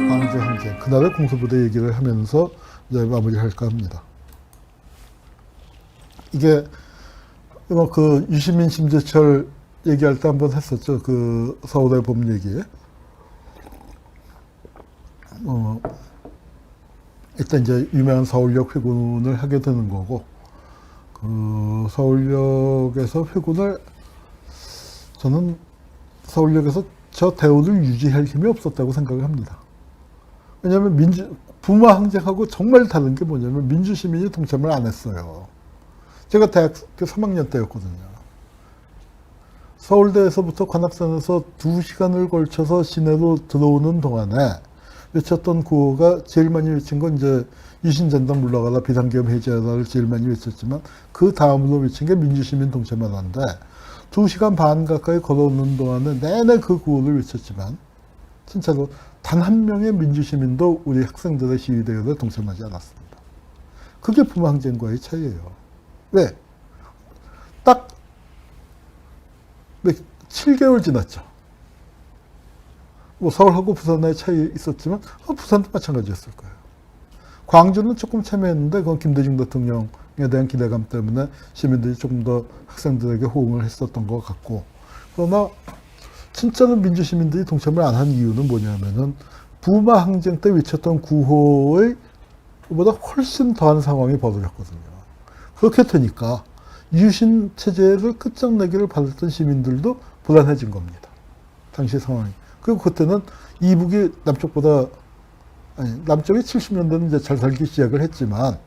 광주 항쟁, 그날의 공수부대 얘기를 하면서 이제 마무리할까 합니다. 이게 그 유시민, 심재철 얘기할 때 한번 했었죠. 그 서울의 봄 얘기. 일단 이제 유명한 서울역 회군을 하게 되는 거고, 그 서울역에서 회군을, 저는 서울역에서 저 대우를 유지할 힘이 없었다고 생각을 합니다. 왜냐하면 부마 항쟁하고 정말 다른 게 뭐냐면 민주시민이 동참을 안 했어요. 제가 대학교 3학년 때였거든요. 서울대에서부터 관악산에서 2시간을 걸쳐서 시내로 들어오는 동안에 외쳤던 구호가 제일 많이 외친 건 이제 유신전당 물러가라, 비상계엄 해제하라를 제일 많이 외쳤지만 그 다음으로 외친 게 민주시민 동참하라인데 2시간 반 가까이 걸어오는 동안에 내내 그 구호를 외쳤지만 진짜로 단 한 명의 민주시민도 우리 학생들의 시위대회에 동참하지 않았습니다. 그게 부마항쟁과의 차이예요. 왜? 딱 7개월 지났죠. 뭐 서울하고 부산의 차이 있었지만 부산도 마찬가지였을 거예요. 광주는 조금 참여했는데 그건 김대중 대통령에 대한 기대감 때문에 시민들이 조금 더 학생들에게 호응을 했었던 것 같고, 그러나 진짜로 민주시민들이 동참을 안 한 이유는 뭐냐면은 부마 항쟁 때 외쳤던 구호의 보다 훨씬 더한 상황이 벌어졌거든요. 그렇게 되니까 유신 체제를 끝장내기를 바랬던 시민들도 불안해진 겁니다. 당시 상황이. 그리고 그때는 이북이 남쪽이 70년대는 이제 잘 살기 시작을 했지만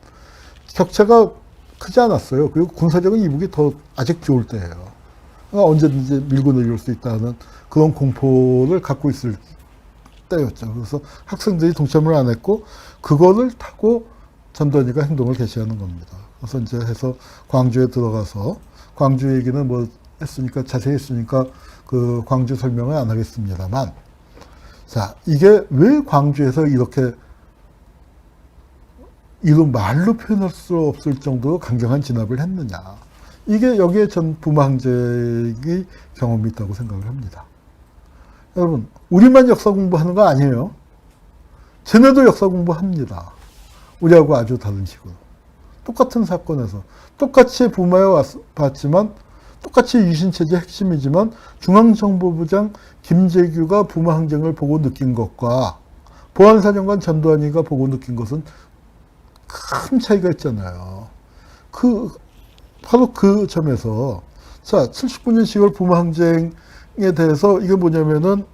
격차가 크지 않았어요. 그리고 군사적인 이북이 더 아직 좋을 때예요. 그러니까 언제든지 밀고 내려올 수 있다는 그런 공포를 갖고 있을 때였죠. 그래서 학생들이 동참을 안 했고 그거를 타고 전두환이가 행동을 개시하는 겁니다. 그래서 이제 해서 광주에 들어가서 광주 얘기는 뭐 했으니까 자세히 했으니까 그 광주 설명을 안 하겠습니다만, 자, 이게 왜 광주에서 이렇게 이런 말로 표현할 수 없을 정도로 강경한 진압을 했느냐. 이게 여기에 전 부마항쟁의 경험이 있다고 생각을 합니다. 여러분, 우리만 역사 공부하는 거 아니에요. 쟤네도 역사 공부합니다. 우리하고 아주 다른 식으로. 똑같은 사건에서 똑같이 부마에 봤지만 똑같이 유신체제 핵심이지만 중앙정보부장 김재규가 부마항쟁을 보고 느낀 것과 보안사령관 전두환이가 보고 느낀 것은 큰 차이가 있잖아요. 바로 그 점에서, 자, 79년 10월 부마항쟁에 대해서 이게 뭐냐면은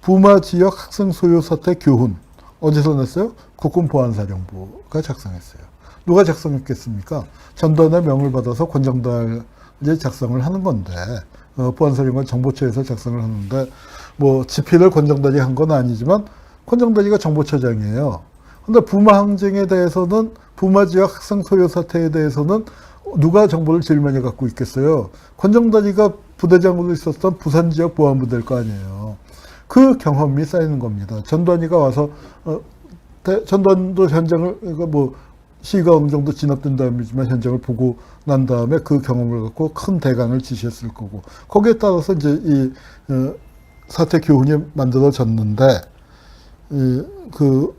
부마 지역 학생 소요 사태 교훈. 어디서 냈어요? 국군보안사령부가 작성했어요. 누가 작성했겠습니까? 전두환의 명을 받아서 권정달이 작성을 하는 건데, 보안사령관 정보처에서 작성을 하는데, 뭐, 집필을 권정달이 한 건 아니지만, 권정달이가 정보처장이에요. 근데 부마항쟁에 대해서는, 부마 지역 학생 소요 사태에 대해서는 누가 정보를 제일 많이 갖고 있겠어요? 권정달이가 부대장으로 있었던 부산 지역 보안부대일 거 아니에요. 그 경험이 쌓이는 겁니다. 전두환이가 와서, 전두환도 현장을, 그러니까 뭐, 시가 어느 정도 진압된 다음이지만 현장을 보고 난 다음에 그 경험을 갖고 큰 대강을 지시했을 거고, 거기에 따라서 이제 이 사태 교훈이 만들어졌는데, 그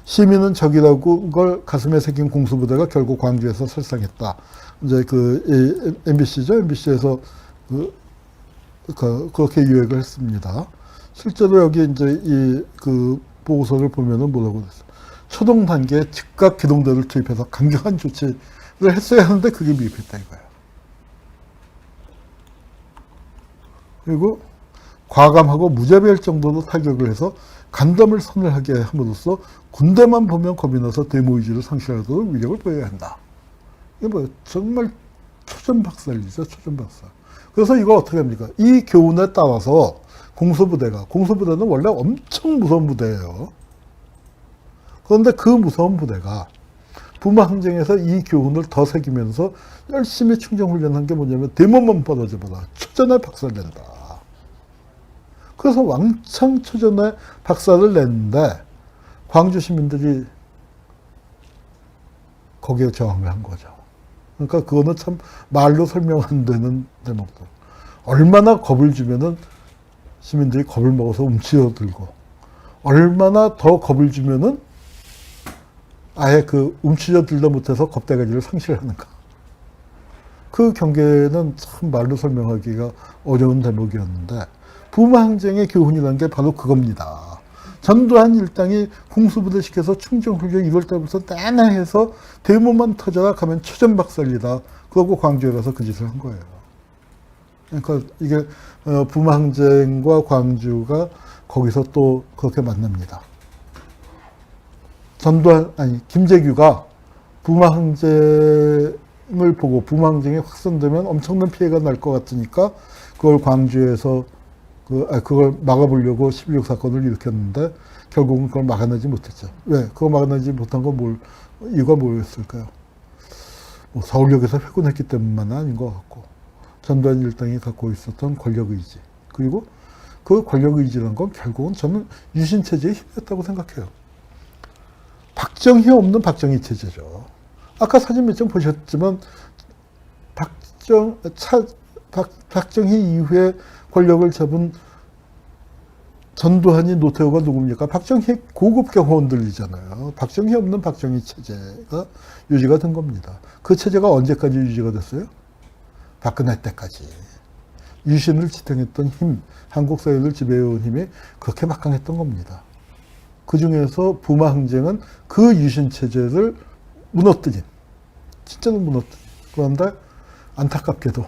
시민은 적이라고 걸 가슴에 새긴 공수부대가 결국 광주에서 설상했다. 이제 그 MBC죠. MBC에서 그렇게 유행을 했습니다. 실제로 여기 이제 그 보고서를 보면은 뭐라고 그랬어요. 초동 단계에 즉각 기동대를 투입해서 강경한 조치를 했어야 하는데 그게 미흡했다 이거예요. 그리고 과감하고 무자비할 정도로 타격을 해서 간담을 서늘하게 함으로써 군대만 보면 겁이 나서 데모 의지를 상실하도록 위력을 보여야 한다. 이게 뭐 정말 초전박살이죠. 초전박살. 그래서 이거 어떻게 합니까? 이 교훈에 따라서 공수부대는 원래 엄청 무서운 부대예요. 그런데 그 무서운 부대가 부마항쟁에서 이 교훈을 더 새기면서 열심히 충정훈련한 게 뭐냐면 데모만 벌어져봐라. 초전에 박살낸다. 그래서 왕창 초전에 박살을 냈는데 광주 시민들이 거기에 저항을 한 거죠. 그러니까 그거는 참 말로 설명 안 되는 대목들. 얼마나 겁을 주면은 시민들이 겁을 먹어서 움츠러들고, 얼마나 더 겁을 주면은 아예 그 움츠러들다 못해서 겁대가리를 상실하는가. 그 경계는 참 말로 설명하기가 어려운 대목이었는데, 부마항쟁의 교훈이라는 게 바로 그겁니다. 전두환 일당이 공수부대 시켜서 충정훈련 1월 달부터 내내 해서 대모만 터져라 가면 초전박살이다. 그러고 광주에 가서 그 짓을 한 거예요. 그러니까 이게 부마항쟁과 광주가 거기서 또 그렇게 만납니다. 김재규가 부마항쟁을 보고 부마항쟁이 확산되면 엄청난 피해가 날 것 같으니까 그걸 광주에서 그걸 막아보려고 12.6 사건을 일으켰는데 결국은 그걸 막아내지 못했죠. 왜? 그걸 막아내지 못한 건 이유가 뭐였을까요? 뭐 서울역에서 회군했기 때문만은 아닌 것 같고, 전두환 일당이 갖고 있었던 권력의지, 그리고 그 권력의지라는 건 결국은 저는 유신체제의 힘이었다고 생각해요. 박정희 없는 박정희 체제죠. 아까 사진 몇 장 보셨지만 박정희 이후에 권력을 잡은 전두환이 노태우가 누굽니까? 박정희 고급 경호원들이잖아요. 박정희 없는 박정희 체제가 유지가 된 겁니다. 그 체제가 언제까지 유지가 됐어요? 박근혜 때까지. 유신을 지탱했던 힘, 한국 사회를 지배해온 힘이 그렇게 막강했던 겁니다. 그 중에서 부마항쟁은 그 유신 체제를 무너뜨린, 진짜로 무너뜨린. 그런데 안타깝게도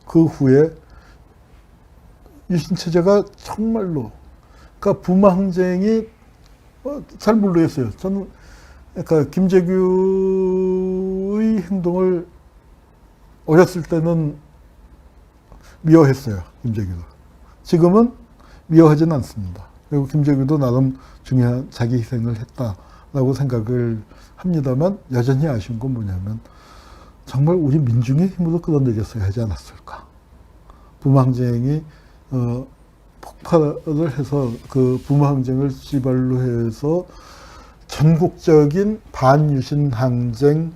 그 후에 유신 체제가 정말로, 그러니까 부마항쟁이 잘 모르겠어요. 저는 그러니까 김재규의 행동을 어렸을 때는 미워했어요. 김재규가. 지금은 미워하지는 않습니다. 그리고 김재규도 나름 중요한 자기 희생을 했다라고 생각을 합니다만, 여전히 아쉬운 건 뭐냐면 정말 우리 민중의 힘으로 끌어내렸어야 하지 않았을까. 부마항쟁이 폭발을 해서 그 부마항쟁을 지발로 해서 전국적인 반유신 항쟁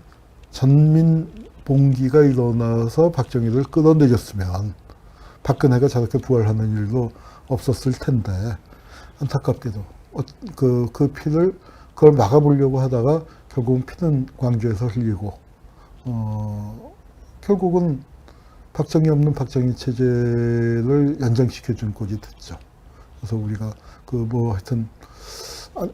전민 봉기가 일어나서 박정희를 끌어내렸으면 박근혜가 저렇게 부활하는 일도 없었을 텐데, 안타깝게도 그 피를 그걸 막아보려고 하다가 결국은 피는 광주에서 흘리고, 결국은 박정희 없는 박정희 체제를 연장시켜준 꼴이 됐죠. 그래서 우리가 하여튼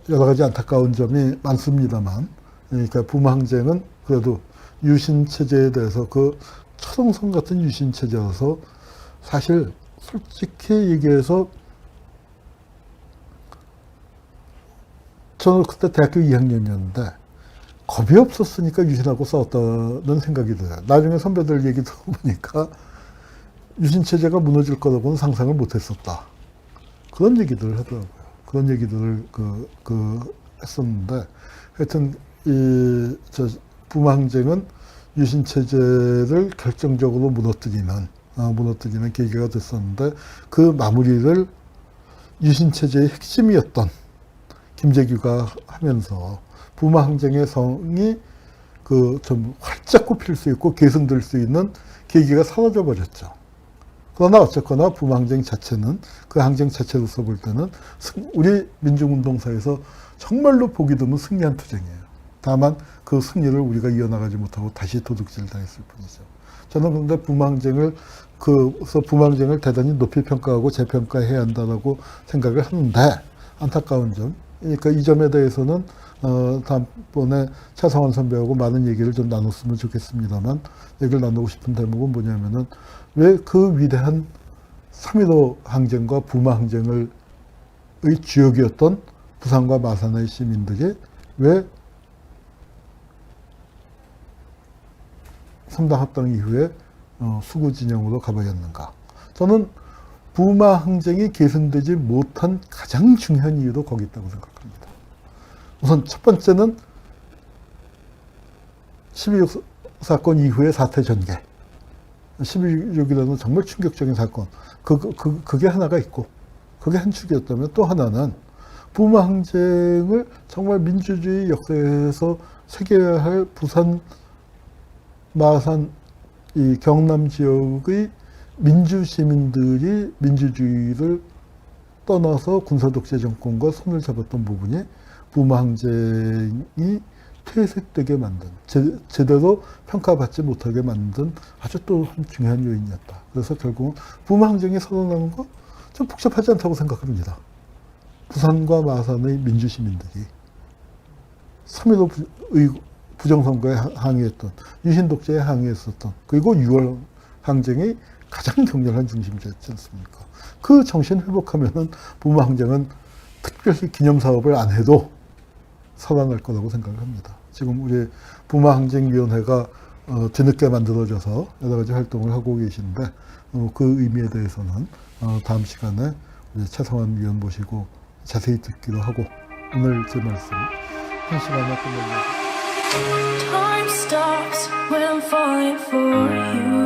여러 가지 안타까운 점이 많습니다만, 그러니까 부마항쟁은 그래도 유신 체제에 대해서 그 초동성 같은 유신 체제라서 사실 솔직히 얘기해서 저는 그때 대학교 2학년이었는데 겁이 없었으니까 유신하고 싸웠다는 생각이 들어요. 나중에 선배들 얘기 들어보니까 유신체제가 무너질 거라고는 상상을 못했었다. 그런 얘기들을 하더라고요. 그런 얘기들을 했었는데, 하여튼 부마항쟁은 유신체제를 결정적으로 무너뜨리는 계기가 됐었는데, 그 마무리를 유신체제의 핵심이었던 김재규가 하면서 부마항쟁의 성이 좀 활짝 꼽힐 수 있고 계승될 수 있는 계기가 사라져 버렸죠. 그러나 어쨌거나 부마항쟁 자체는, 그 항쟁 자체로서 볼 때는 우리 민중운동사에서 정말로 보기 드문 승리한 투쟁이에요. 다만 그 승리를 우리가 이어나가지 못하고 다시 도둑질 당했을 뿐이죠. 저는 그런데 부마항쟁을 대단히 높이 평가하고 재평가해야 한다고 생각을 하는데, 안타까운 점, 그러니까 이 점에 대해서는 다음번에 차성원 선배하고 많은 얘기를 좀 나눴으면 좋겠습니다만, 얘기를 나누고 싶은 대목은 뭐냐면은, 왜 그 위대한 3.15 항쟁과 부마항쟁의 주역이었던 부산과 마산의 시민들이 왜 3당 합당 이후에 수구 진영으로 가버렸는가. 저는 부마항쟁이 계승되지 못한 가장 중요한 이유도 거기 있다고 생각합니다. 우선 첫 번째는 12.6 사건 이후의 사태 전개. 12.6이라는 정말 충격적인 사건. 그게 하나가 있고, 그게 한 축이었다면, 또 하나는 부마항쟁을 정말 민주주의 역사에서 새겨야 할 부산, 마산, 이 경남 지역의 민주시민들이 민주주의를 떠나서 군사독재 정권과 손을 잡았던 부분이 부마 항쟁이 퇴색되게 만든, 제대로 평가받지 못하게 만든 아주 또 중요한 요인이었다. 그래서 결국은 부마 항쟁이 살아나는 거 좀 복잡하지 않다고 생각합니다. 부산과 마산의 민주시민들이 3.15 부정선거에 항의했던, 유신독재에 항의했었던, 그리고 6월 항쟁이 가장 격렬한 중심지였지 않습니까? 그 정신 회복하면은 부마 항쟁은 특별히 기념사업을 안 해도 살아날 거라고 생각을 합니다. 지금 우리 부마항쟁위원회가 뒤늦게 만들어져서 여러 가지 활동을 하고 계신데 그 의미에 대해서는 다음 시간에 우리 최성환 위원 모시고 자세히 듣기로 하고 오늘 제 말씀 한 시간에 끝내려고. Time stops when I'm falling for you.